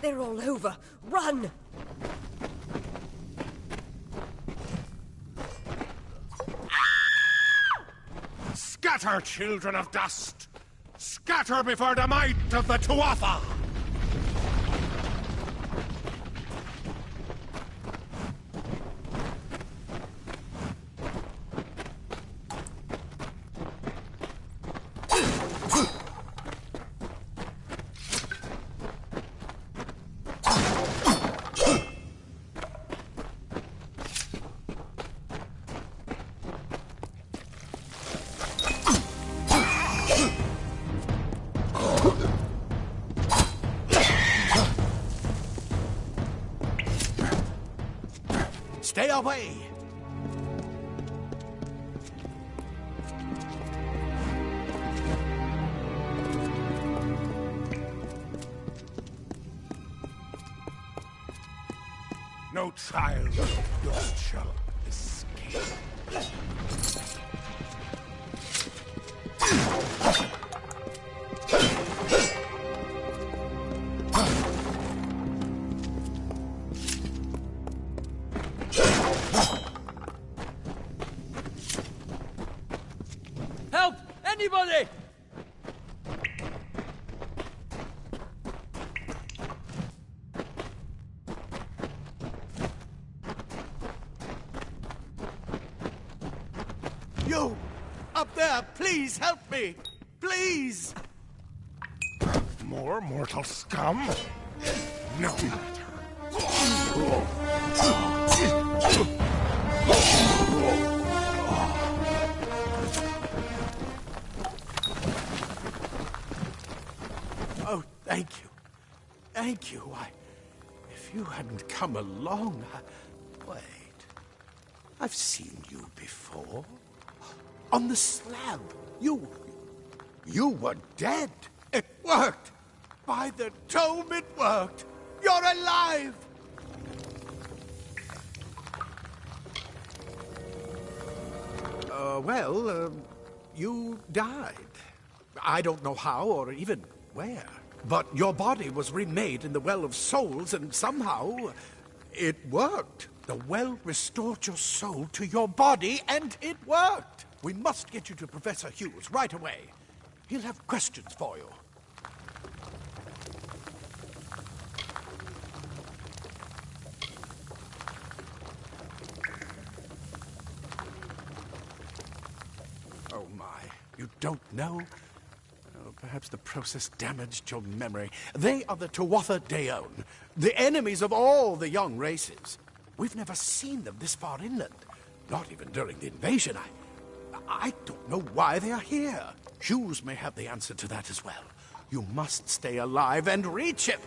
They're all over. Run! Scatter, children of dust! Scatter before the might of the Tuatha! Stay away! No child of yours shall escape. Help! Anybody! You! Up there, please help me! Please! More mortal scum? No matter. Oh, thank you. Thank you. If you hadn't come along, Wait. I've seen you before. On the slab. You were dead. It worked. By the tome, it worked. You're alive. You died. I don't know how or even where. But your body was remade in the Well of Souls, and somehow it worked. The well restored your soul to your body, and it worked. We must get you to Professor Hughes right away. He'll have questions for you. Oh, my. You don't know? Oh, perhaps the process damaged your memory. They are the Tuatha Deon, the enemies of all the young races. We've never seen them this far inland. Not even during the invasion. I don't know why they are here. Hughes may have the answer to that as well. You must stay alive and reach him.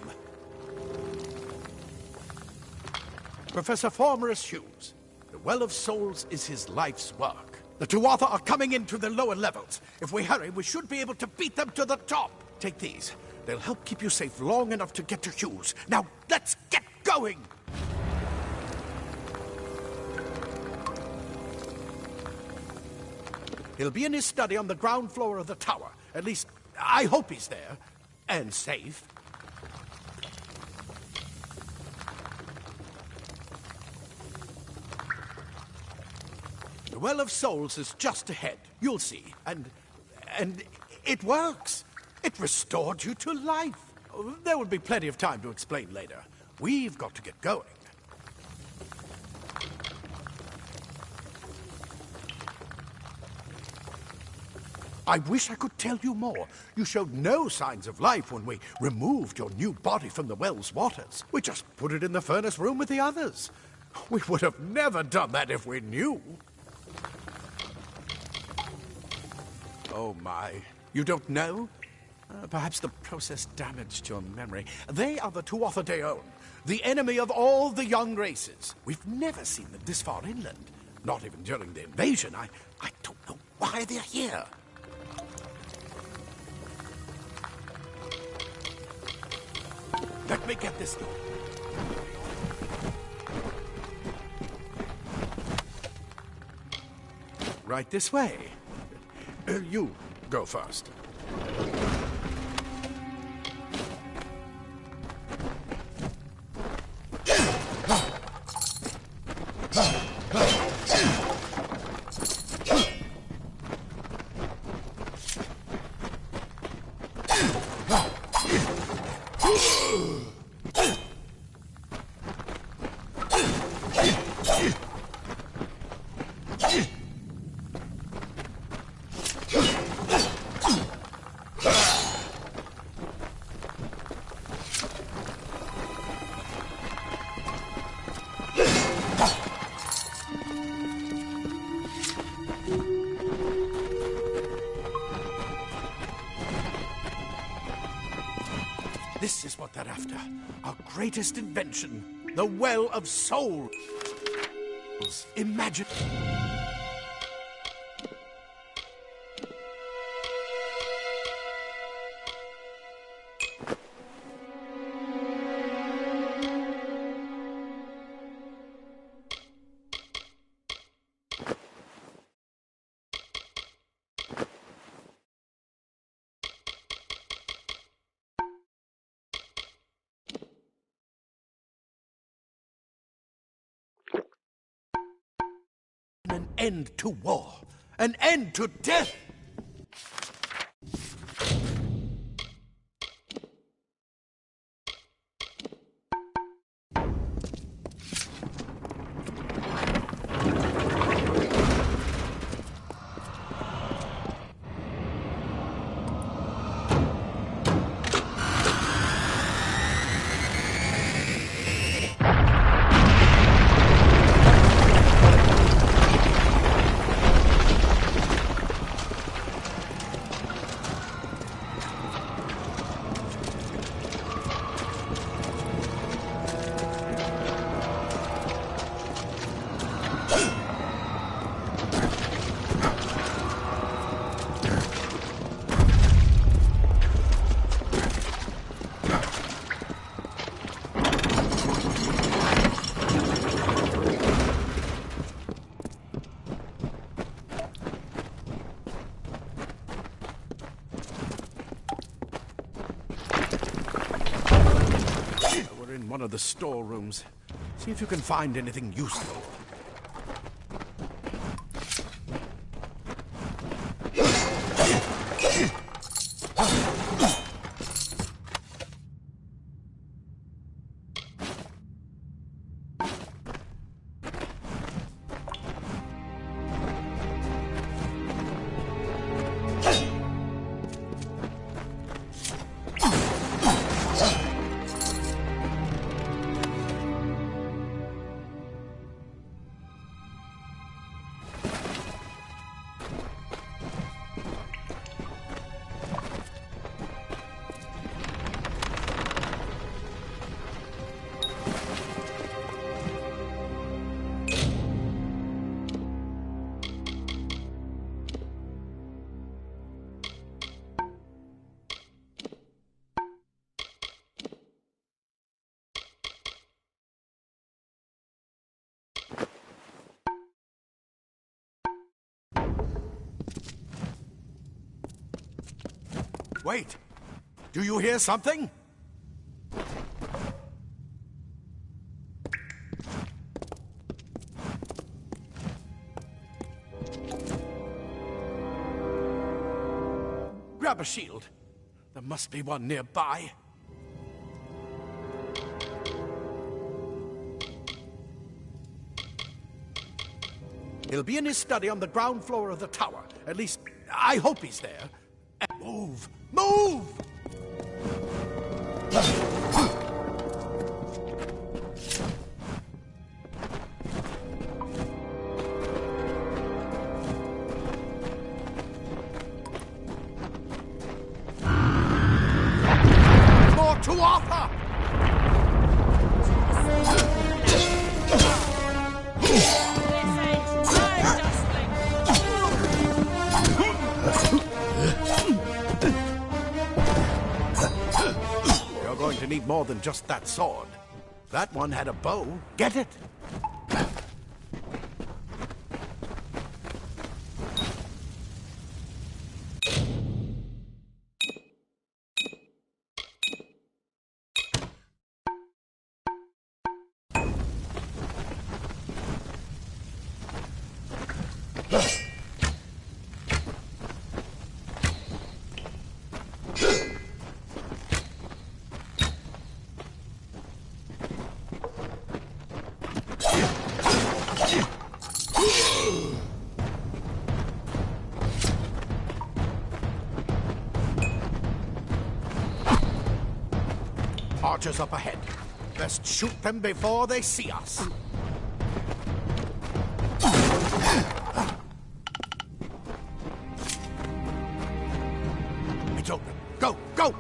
Professor Formerus Hughes. The Well of Souls is his life's work. The Tuatha are coming into the lower levels. If we hurry, we should be able to beat them to the top. Take these. They'll help keep you safe long enough to get to Hughes. Now, let's get going! He'll be in his study on the ground floor of the tower. At least, I hope he's there. And safe. The Well of Souls is just ahead. You'll see. And it works. It restored you to life. There will be plenty of time to explain later. We've got to get going. I wish I could tell you more. You showed no signs of life when we removed your new body from the well's waters. We just put it in the furnace room with the others. We would have never done that if we knew. Oh, my. You don't know? Perhaps the process damaged your memory. They are the Tuatha Deon, the enemy of all the young races. We've never seen them this far inland. Not even during the invasion. I don't know why they're here. Let me get this door. Right this way. You go first. This is what they're after. Our greatest invention. The Well of Souls. Imagine... an end to war, an end to death. In one of the storerooms. See if you can find anything useful. Wait! Do you hear something? Grab a shield. There must be one nearby. He'll be in his study on the ground floor of the tower. At least, I hope he's there. And move! Move! More to offer! You're going to need more than just that sword. That one had a bow. Get it? Archers up ahead. Best shoot them before they see us. It's open. Go, go!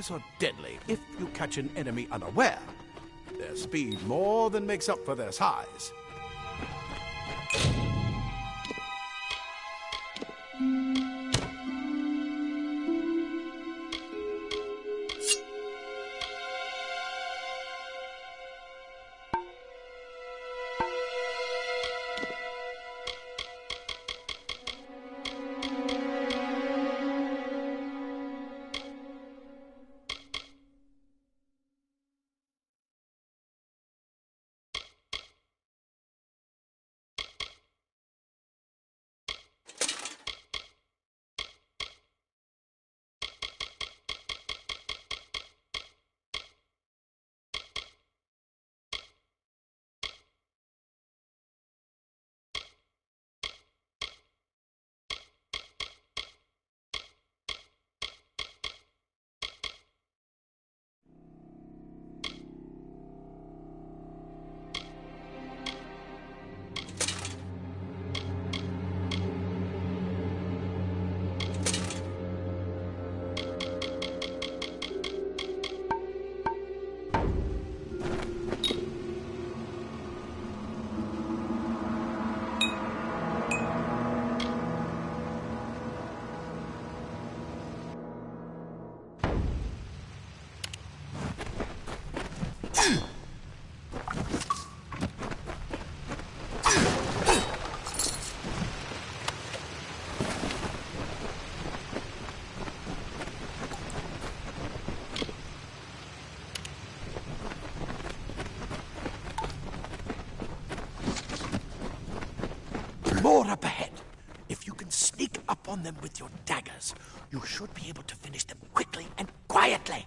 daggers are deadly if you catch an enemy unaware. Their speed more than makes up for their size. More up ahead. If you can sneak up on them with your daggers, you should be able to finish them quickly and quietly.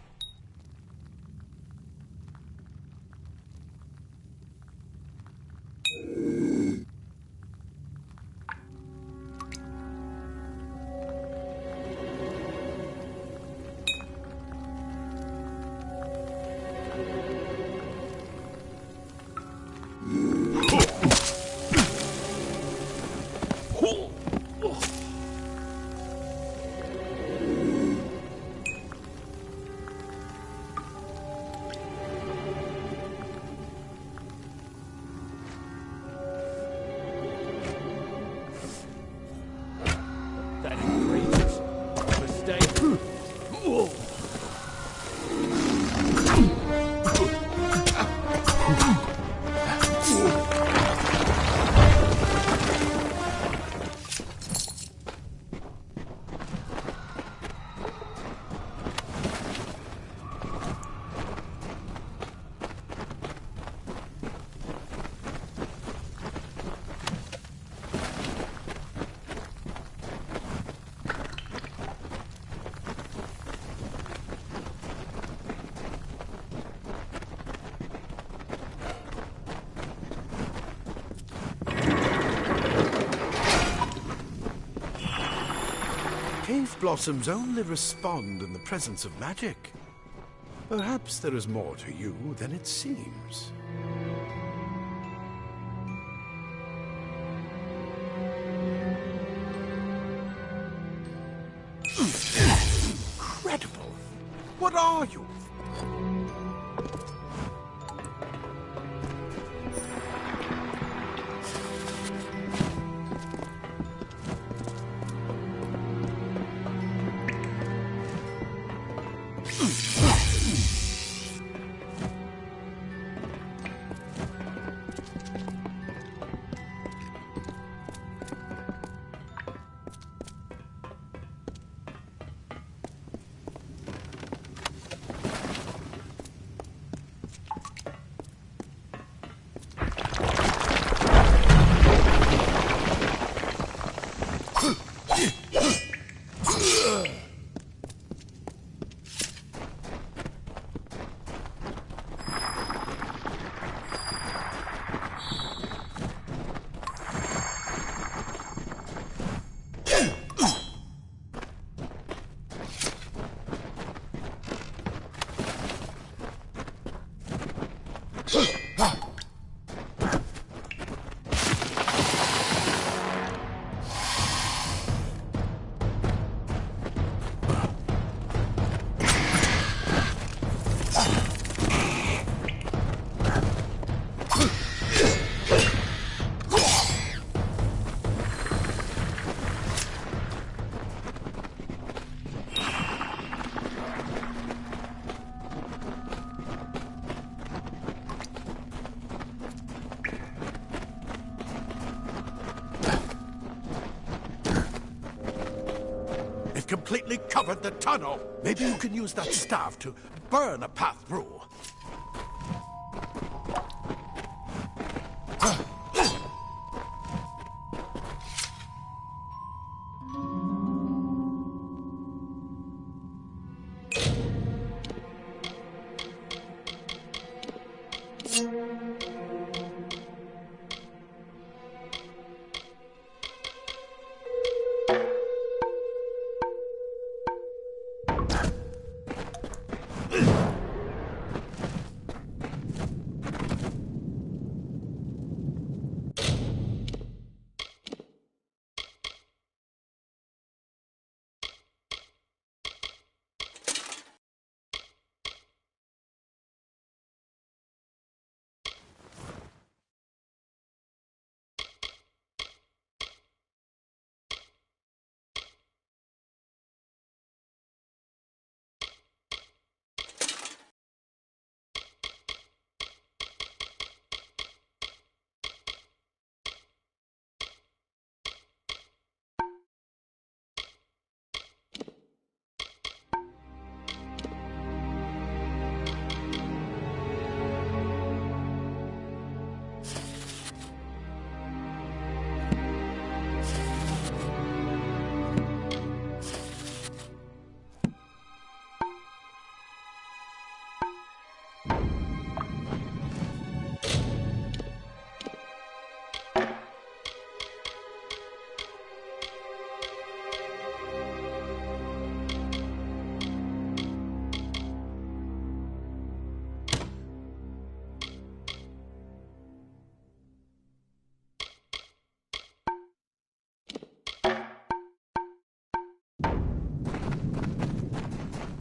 Cave blossoms only respond in the presence of magic. Perhaps there is more to you than it seems. Incredible! What are you? We've completely covered the tunnel. Maybe you can use that staff to burn a path through.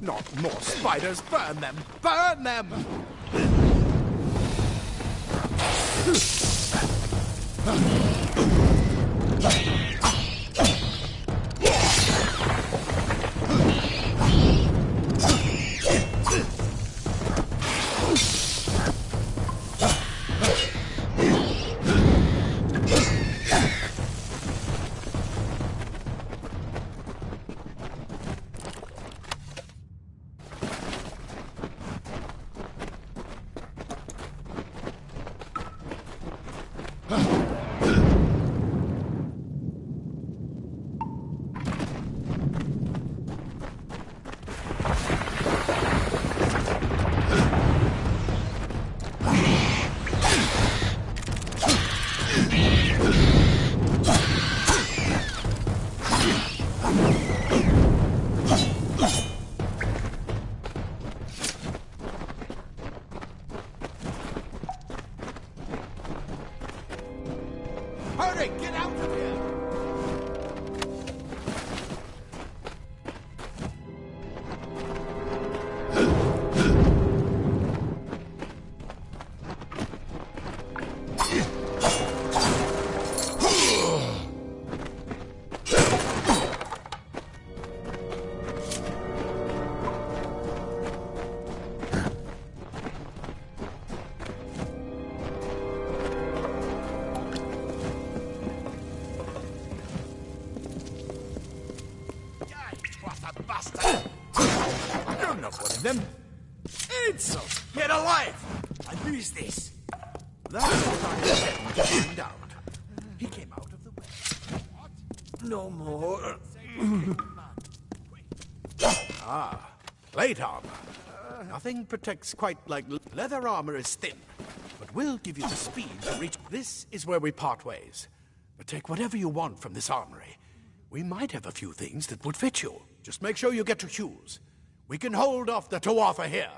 Not more spiders! Burn them! Burn them! Hurry! Get out of here! You're not one of them. Insult! Get alive! I missed this. That's what I intend to find out. He came out of the way. What? No more. Plate armor. Nothing protects quite like leather armor is thin, but will give you the speed to reach. This is where we part ways. But take whatever you want from this armory. We might have a few things that would fit you. Just make sure you get your shoes. We can hold off the Tuatha here.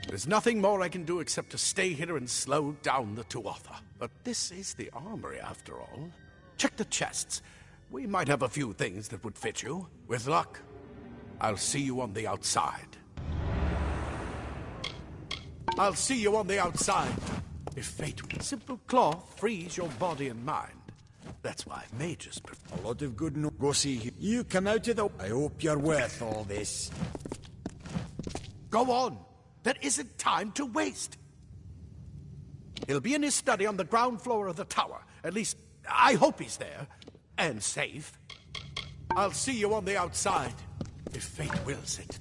There's nothing more I can do except to stay here and slow down the Tuatha. But this is the armory, after all. Check the chests. We might have a few things that would fit you. With luck, I'll see you on the outside. I'll see you on the outside. If fate, simple cloth frees your body and mind. That's why mages prefer. A lot of good no. Go see you come out of the. I hope you're worth all this. Go on. There isn't time to waste. He'll be in his study on the ground floor of the tower. At least, I hope he's there. And safe. I'll see you on the outside, if fate wills it.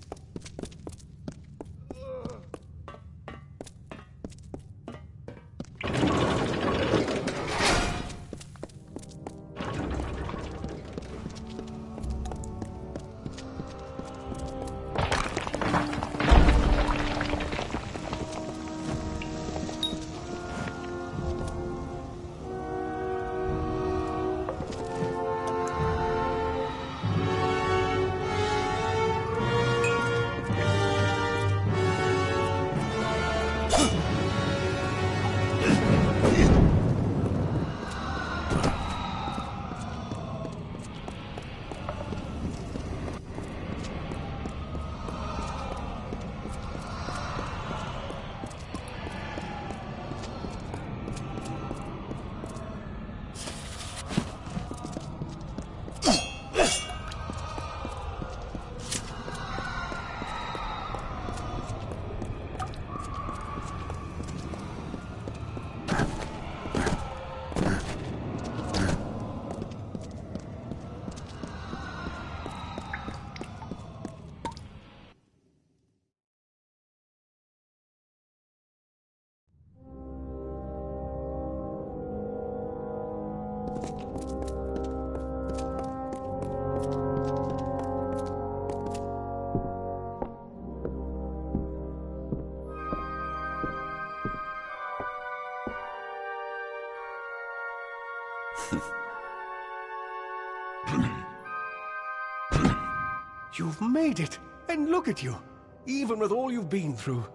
You've made it! And look at you! Even with all you've been through.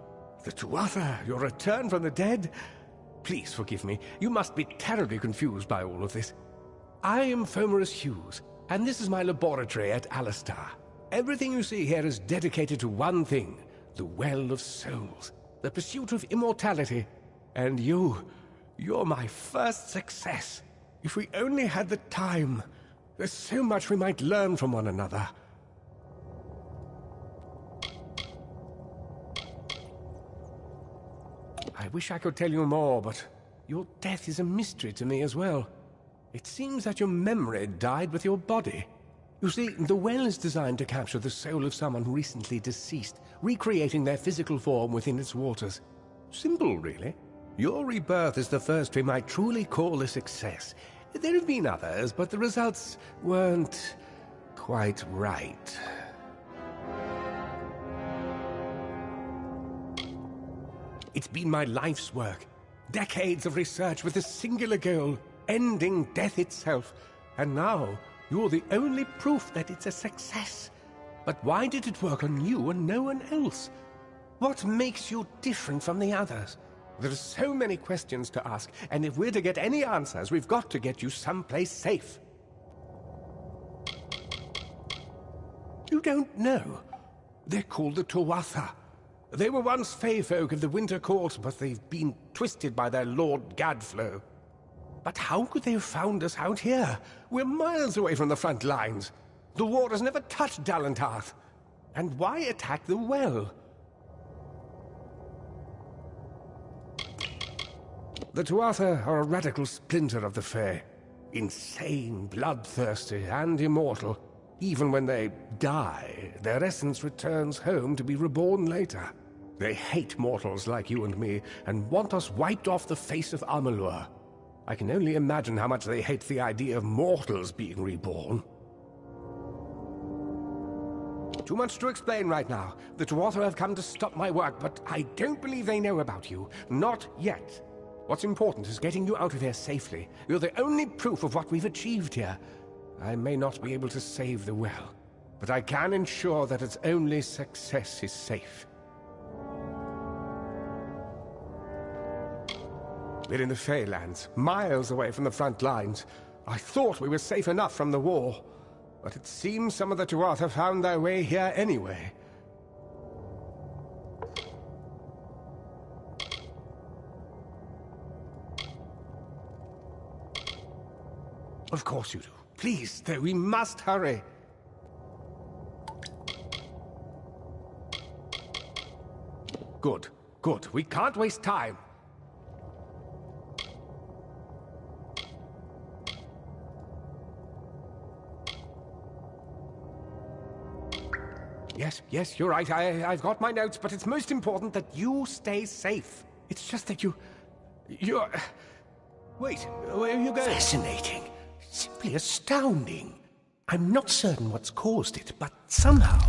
The Tuatha, your return from the dead. Please forgive me. You must be terribly confused by all of this. I am Fomerus Hughes, and this is my laboratory at Alistar. Everything you see here is dedicated to one thing, the Well of Souls, the pursuit of immortality. And you're my first success. If we only had the time, there's so much we might learn from one another. I wish I could tell you more, but your death is a mystery to me as well. It seems that your memory died with your body. You see, the well is designed to capture the soul of someone recently deceased, recreating their physical form within its waters. Simple, really. Your rebirth is the first we might truly call a success. There have been others, but the results weren't quite right. It's been my life's work. Decades of research with a singular goal, ending death itself. And now, you're the only proof that it's a success. But why did it work on you and no one else? What makes you different from the others? There are so many questions to ask, and if we're to get any answers, we've got to get you someplace safe. You don't know. They're called the Tuatha. They were once Fey folk of the Winter Court, but they've been twisted by their Lord Gadflow. But how could they have found us out here? We're miles away from the front lines. The war has never touched Dalentarth. And why attack the well? The Tuatha are a radical splinter of the Fey. Insane, bloodthirsty, and immortal. Even when they die, their essence returns home to be reborn later. They hate mortals like you and me, and want us wiped off the face of Amalur. I can only imagine how much they hate the idea of mortals being reborn. Too much to explain right now. The Tuatha have come to stop my work, but I don't believe they know about you. Not yet. What's important is getting you out of here safely. You're the only proof of what we've achieved here. I may not be able to save the well, but I can ensure that its only success is safe. We're in the Feylands, miles away from the front lines. I thought we were safe enough from the war, but it seems some of the Tuatha found their way here anyway. Of course you do. Please, though, we must hurry. Good, good. We can't waste time. Yes, you're right. I've got my notes, but it's most important that you stay safe. It's just that you're... Wait, where are you going? Fascinating. Simply astounding. I'm not certain what's caused it, but somehow...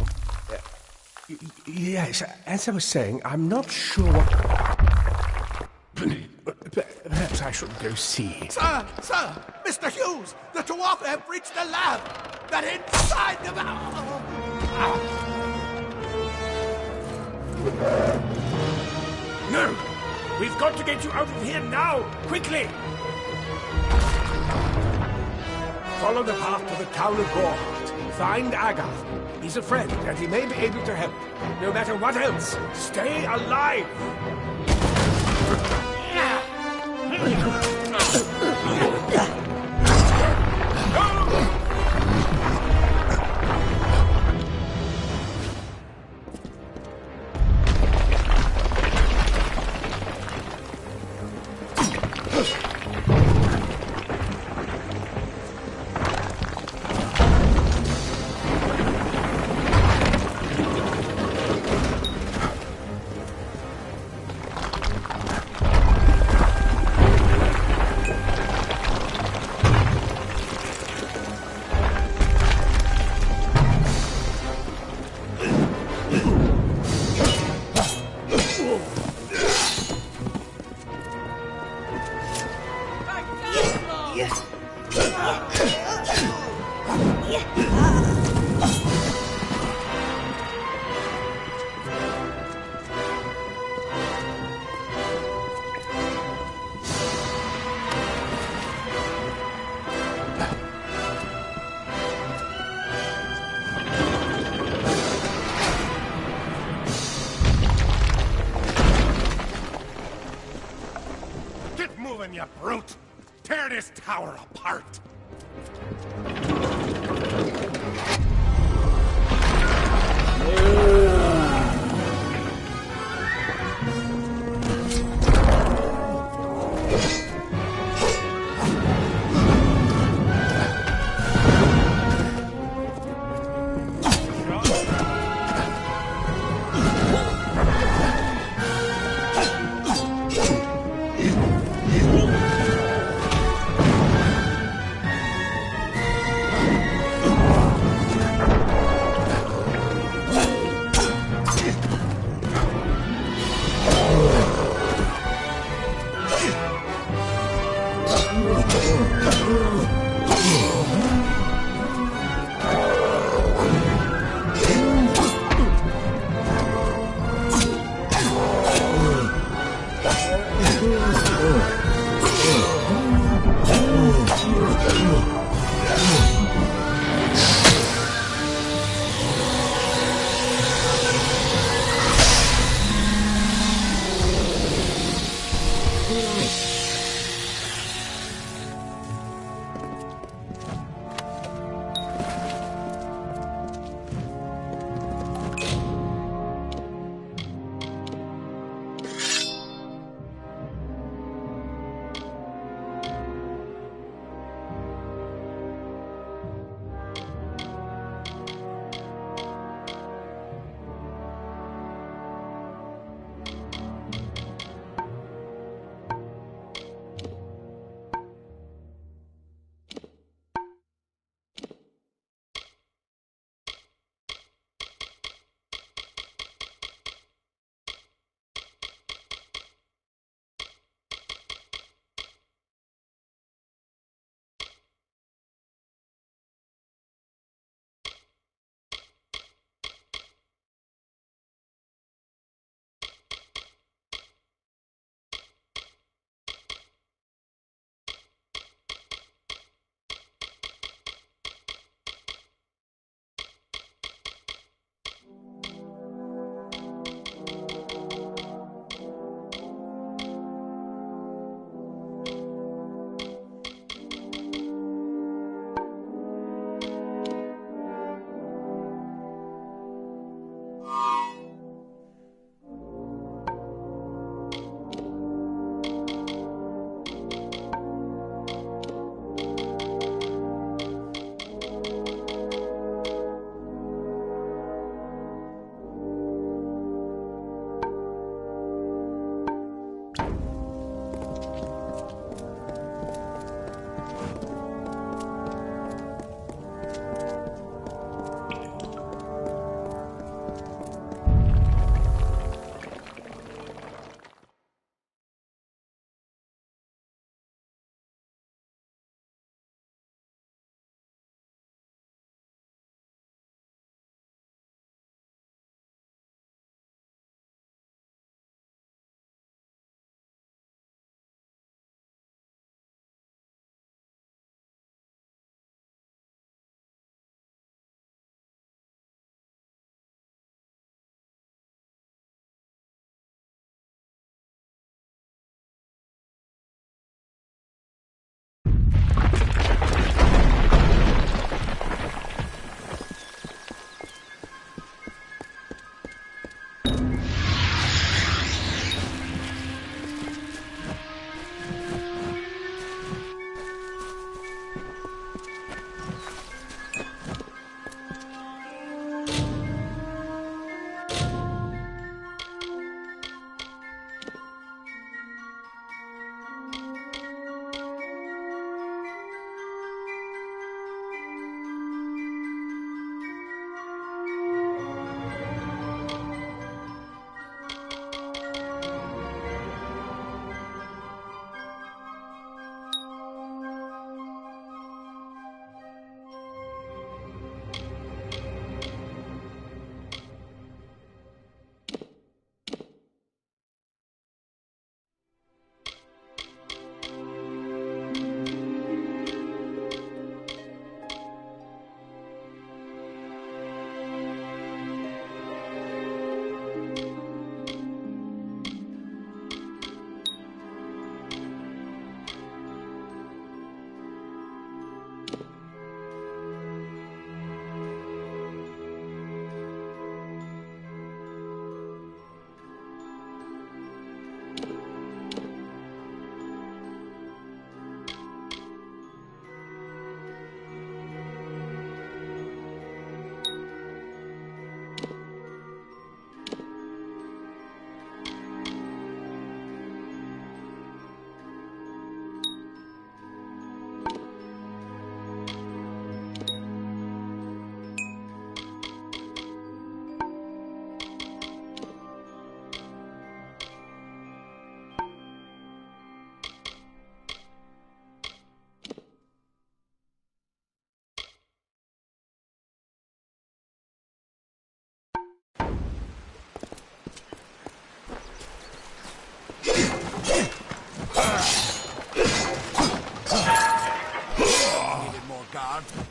Yes, as I was saying, I'm not sure what... Perhaps I should go see. Sir! Mr. Hughes! The Tuatha have breached the lab! They're inside the... No! We've got to get you out of here now! Quickly! Follow the path to the town of Gorhart. Find Agath. He's a friend, and he may be able to help. No matter what else, stay alive! You brute! Tear this tower apart!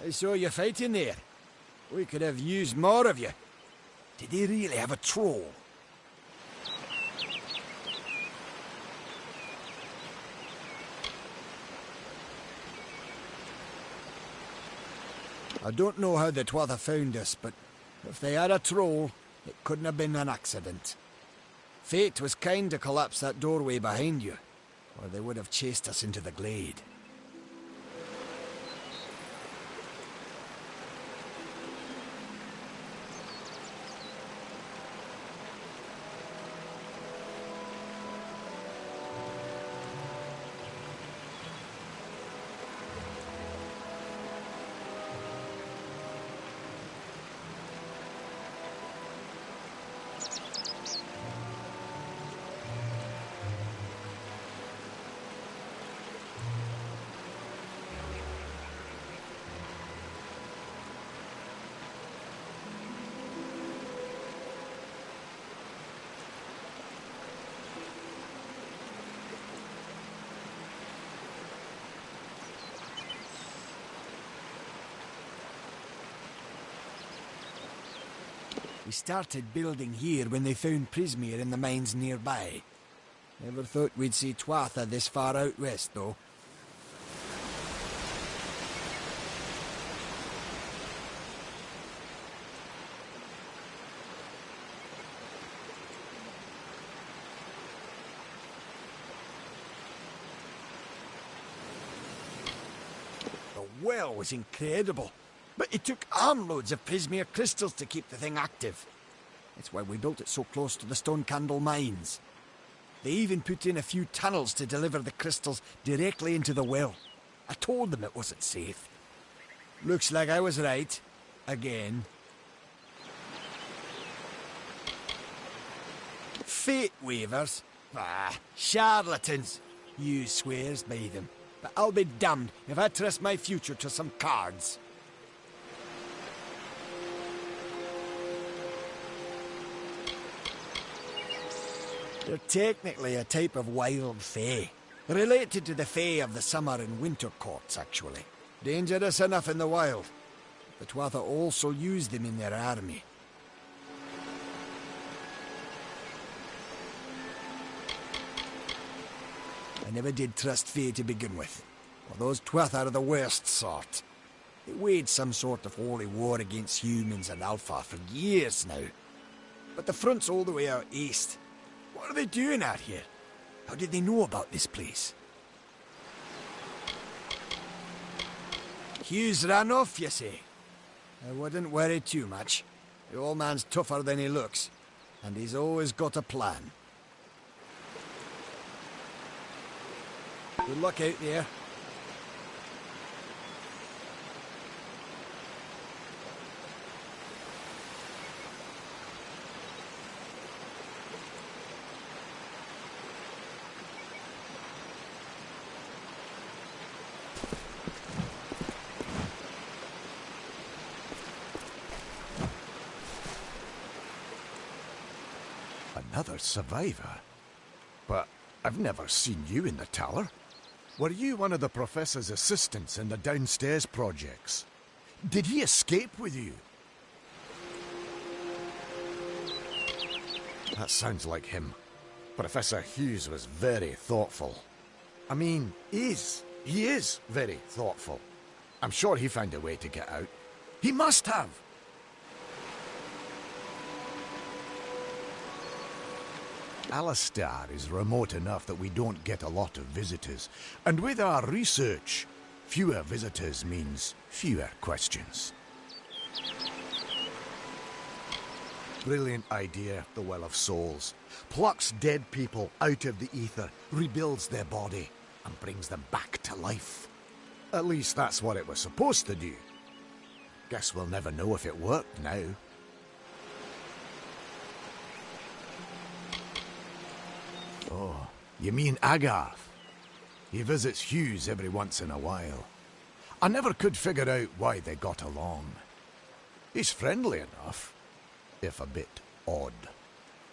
I saw you fighting there. We could have used more of you. Did they really have a troll? I don't know how the Twatha found us, but if they had a troll, it couldn't have been an accident. Fate was kind to collapse that doorway behind you, or they would have chased us into the glade. We started building here when they found Prismeer in the mines nearby. Never thought we'd see Twatha this far out west, though. The well was incredible. But it took armloads of Prismeer crystals to keep the thing active. That's why we built it so close to the Stone Candle mines. They even put in a few tunnels to deliver the crystals directly into the well. I told them it wasn't safe. Looks like I was right. Again. Fate weavers? Ah, charlatans. You swears by them. But I'll be damned if I trust my future to some cards. They're technically a type of wild fae. Related to the fae of the summer and winter courts, actually. Dangerous enough in the wild. The Twatha also use them in their army. I never did trust fae to begin with. Well, those Twatha are the worst sort. They waged some sort of holy war against humans and Alpha for years now. But the front's all the way out east. What are they doing out here? How did they know about this place? Hughes ran off, you say? I wouldn't worry too much. The old man's tougher than he looks, and he's always got a plan. Good luck out there. Another survivor? But I've never seen you in the tower. Were you one of the Professor's assistants in the downstairs projects? Did he escape with you? That sounds like him. Professor Hughes was very thoughtful. I mean, he is very thoughtful. I'm sure he found a way to get out. He must have! Alistair is remote enough that we don't get a lot of visitors. And with our research, fewer visitors means fewer questions. Brilliant idea, the Well of Souls. Plucks dead people out of the ether, rebuilds their body, and brings them back to life. At least that's what it was supposed to do. Guess we'll never know if it worked now. Oh, you mean Agarth? He visits Hughes every once in a while. I never could figure out why they got along. He's friendly enough, if a bit odd.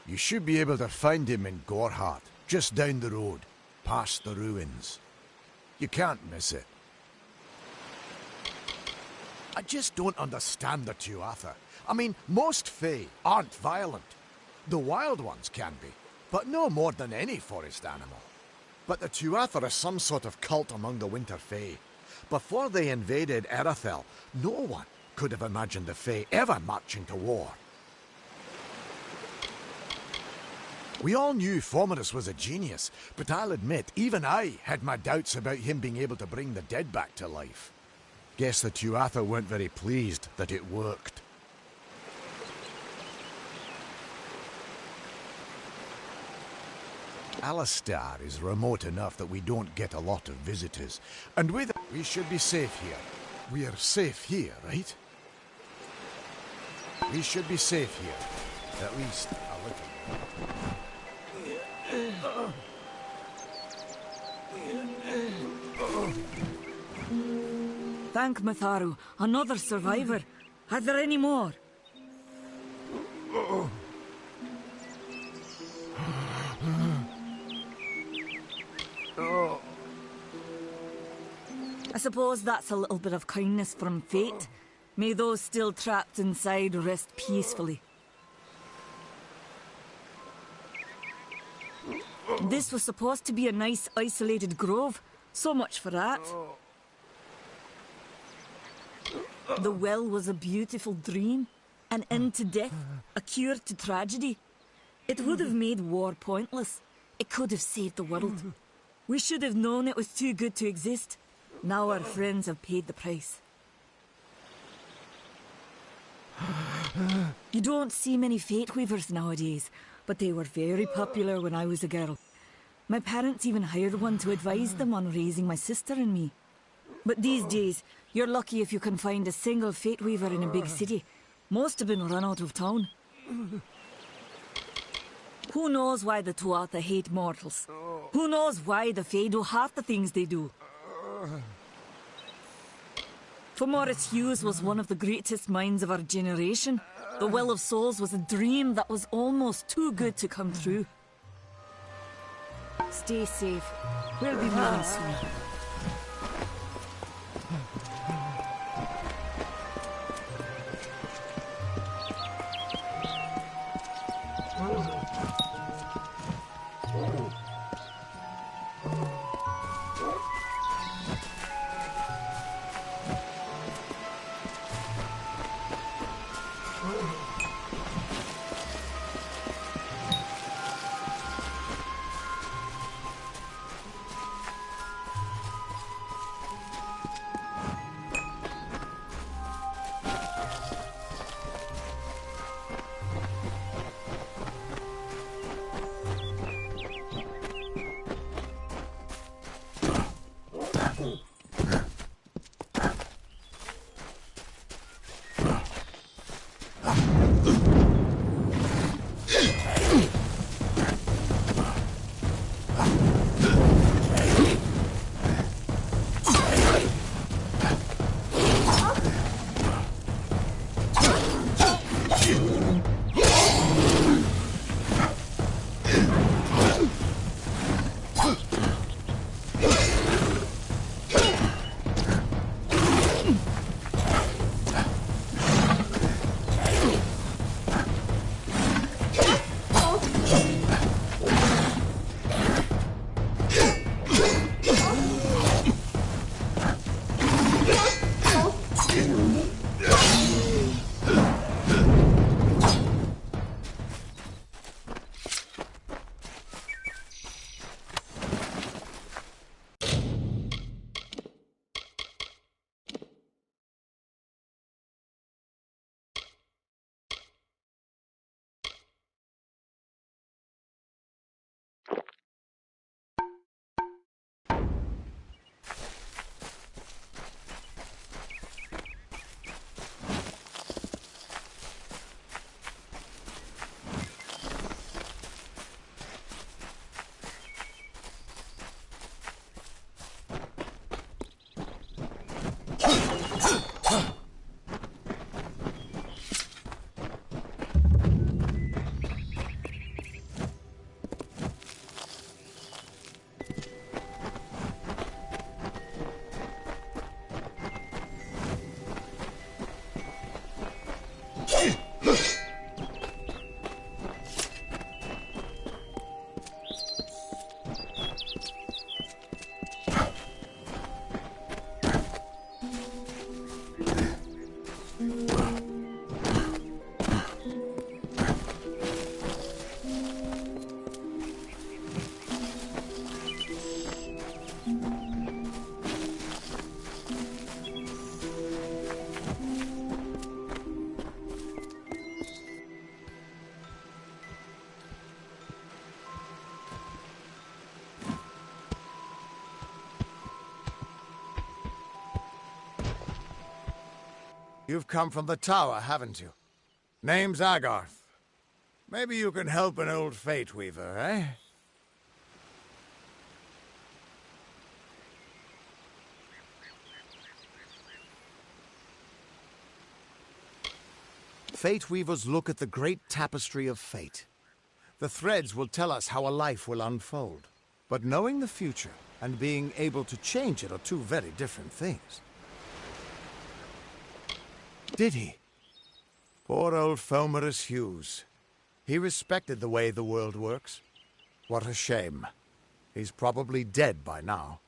You should be able to find him in Gorhart, just down the road, past the ruins. You can't miss it. I just don't understand the Tuatha. I mean, most Fae aren't violent. The wild ones can be, but no more than any forest animal. But the Tuatha are some sort of cult among the Winter Fae. Before they invaded Erethel, no one could have imagined the Fae ever marching to war. We all knew Fomerus was a genius, but I'll admit, even I had my doubts about him being able to bring the dead back to life. Guess the Tuatha weren't very pleased that it worked. Alistar is remote enough that we don't get a lot of visitors, and with it, we should be safe here. We're safe here, right? We should be safe here, at least a little. Thank Matharu, another survivor. Are there any more? I suppose that's a little bit of kindness from fate. May those still trapped inside rest peacefully. This was supposed to be a nice, isolated grove. So much for that. The well was a beautiful dream. An end to death, a cure to tragedy. It would have made war pointless. It could have saved the world. We should have known it was too good to exist. Now our friends have paid the price. You don't see many fate weavers nowadays, but they were very popular when I was a girl. My parents even hired one to advise them on raising my sister and me. But these days, you're lucky if you can find a single fate weaver in a big city. Most have been run out of town. Who knows why the Tuatha hate mortals? Who knows why the Fae do half the things they do? Fomerus Hughes was one of the greatest minds of our generation. The Well of Souls was a dream that was almost too good to come true. Stay safe. We'll be moving soon. You've come from the tower, haven't you? Name's Agarth. Maybe you can help an old Fate Weaver, eh? Fate Weavers look at the great tapestry of fate. The threads will tell us how a life will unfold. But knowing the future and being able to change it are two very different things. Did he? Poor old Fomerus Hughes. He respected the way the world works. What a shame. He's probably dead by now.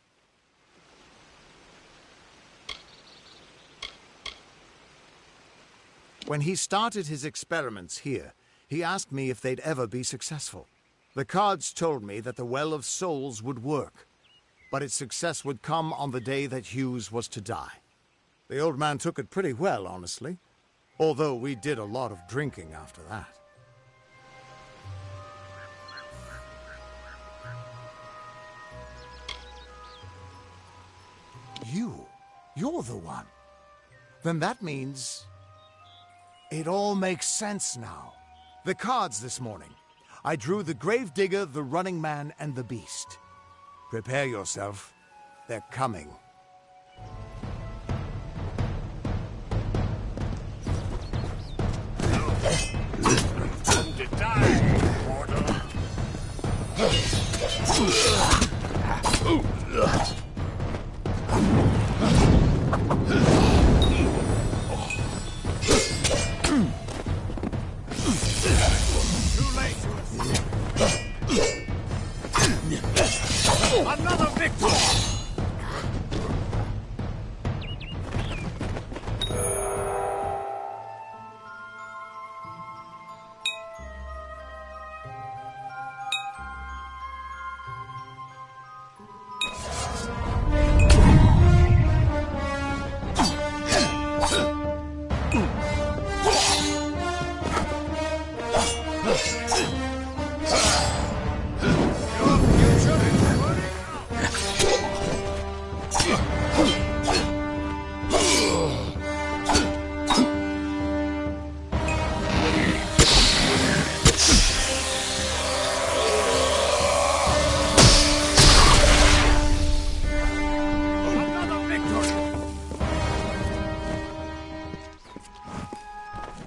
When he started his experiments here, he asked me if they'd ever be successful. The cards told me that the Well of Souls would work, but its success would come on the day that Hughes was to die. The old man took it pretty well, honestly, although we did a lot of drinking after that. You're the one. Then that means... it all makes sense now. The cards this morning. I drew the Gravedigger, the Running Man, and the Beast. Prepare yourself. They're coming. Time to die, mortal. Another victory!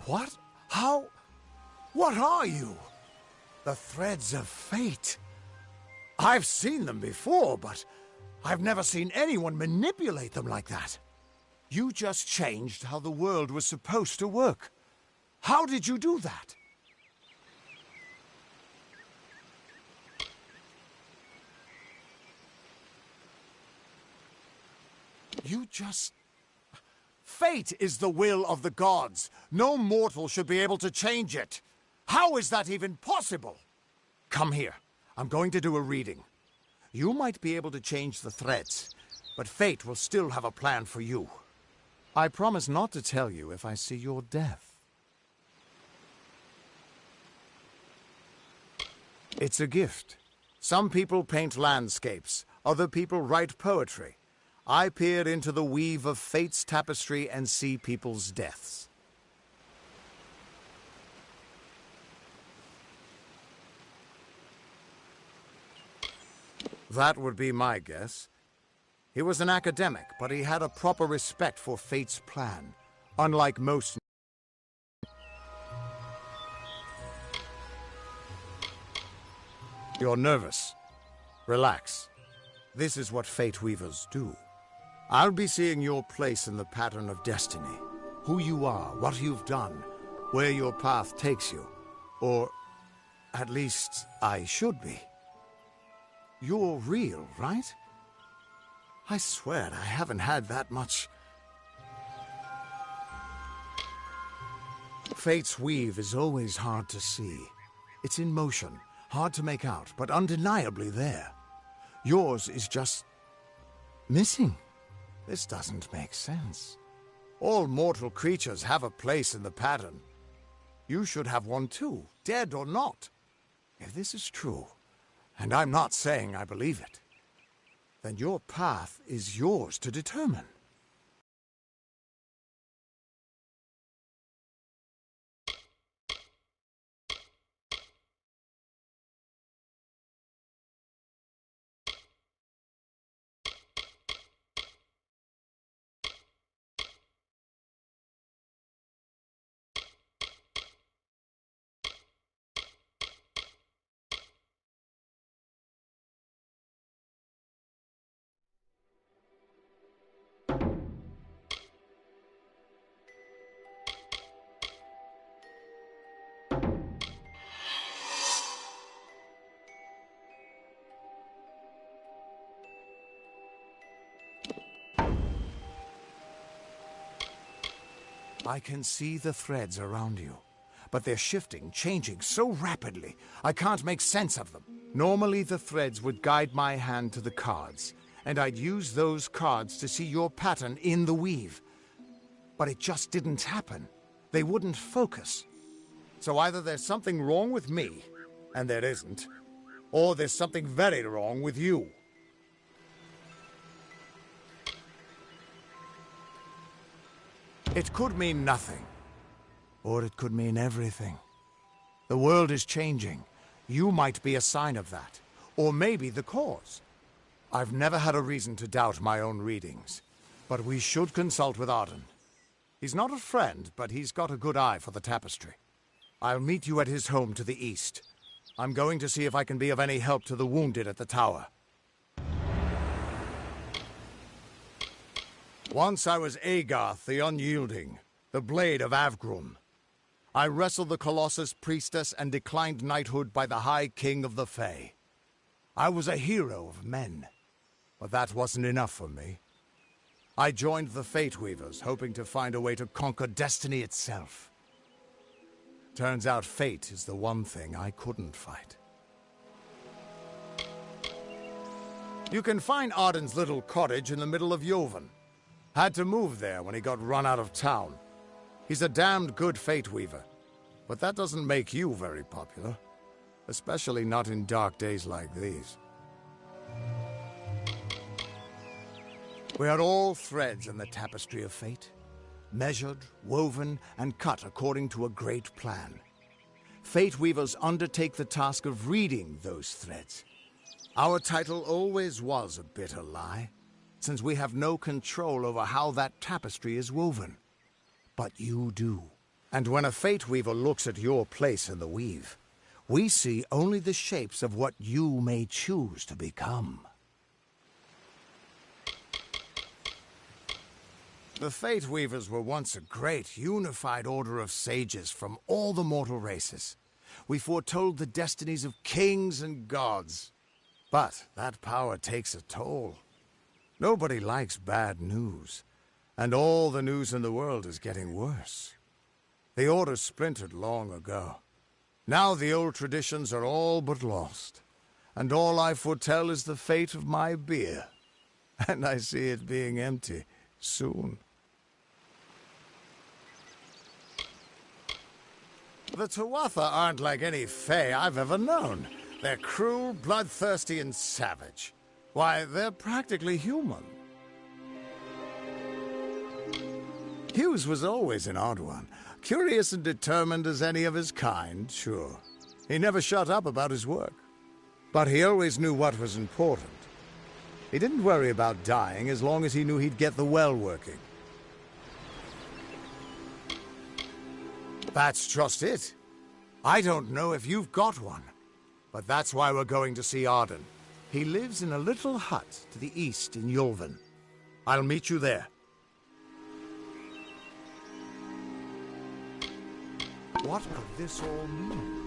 What? How? What are you? The threads of fate. I've seen them before, but I've never seen anyone manipulate them like that. You just changed how the world was supposed to work. How did you do that? You just... Fate is the will of the gods. No mortal should be able to change it. How is that even possible? Come here. I'm going to do a reading. You might be able to change the threads, but fate will still have a plan for you. I promise not to tell you if I see your death. It's a gift. Some people paint landscapes, other people write poetry. I peer into the weave of fate's tapestry and see people's deaths. That would be my guess. He was an academic, but he had a proper respect for fate's plan, unlike most. You're nervous. Relax. This is what Fate Weavers do. I'll be seeing your place in the pattern of destiny. Who you are, what you've done, where your path takes you. Or, at least, I should be. You're real, right? I swear I haven't had that much... Fate's weave is always hard to see. It's in motion, hard to make out, but undeniably there. Yours is just... missing. This doesn't make sense. All mortal creatures have a place in the pattern. You should have one too, dead or not. If this is true, and I'm not saying I believe it, then your path is yours to determine. I can see the threads around you, but they're shifting, changing so rapidly, I can't make sense of them. Normally, the threads would guide my hand to the cards, and I'd use those cards to see your pattern in the weave. But it just didn't happen. They wouldn't focus. So either there's something wrong with me, and there isn't, or there's something very wrong with you. It could mean nothing, or it could mean everything. The world is changing. You might be a sign of that, or maybe the cause. I've never had a reason to doubt my own readings, but we should consult with Arden. He's not a friend, but he's got a good eye for the tapestry. I'll meet you at his home to the east. I'm going to see if I can be of any help to the wounded at the tower. Once I was Agarth the Unyielding, the Blade of Avgrum. I wrestled the Colossus Priestess and declined knighthood by the High King of the Fae. I was a hero of men, but that wasn't enough for me. I joined the Fate Weavers, hoping to find a way to conquer destiny itself. Turns out fate is the one thing I couldn't fight. You can find Arden's little cottage in the middle of Joven. Had to move there when he got run out of town. He's a damned good Fate Weaver, but that doesn't make you very popular. Especially not in dark days like these. We are all threads in the tapestry of fate. Measured, woven, and cut according to a great plan. Fate Weavers undertake the task of reading those threads. Our title always was a bitter lie, since we have no control over how that tapestry is woven. But you do. And when a Fate Weaver looks at your place in the weave, we see only the shapes of what you may choose to become. The Fate Weavers were once a great, unified order of sages from all the mortal races. We foretold the destinies of kings and gods. But that power takes a toll. Nobody likes bad news, and all the news in the world is getting worse. The Order splintered long ago. Now the old traditions are all but lost, and all I foretell is the fate of my beer. And I see it being empty soon. The Tuatha aren't like any Fae I've ever known. They're cruel, bloodthirsty, and savage. Why, they're practically human. Hughes was always an odd one. Curious and determined as any of his kind, sure. He never shut up about his work. But he always knew what was important. He didn't worry about dying as long as he knew he'd get the well working. That's just it. I don't know if you've got one, but that's why we're going to see Arden. He lives in a little hut to the east in Yulven. I'll meet you there. What could this all mean?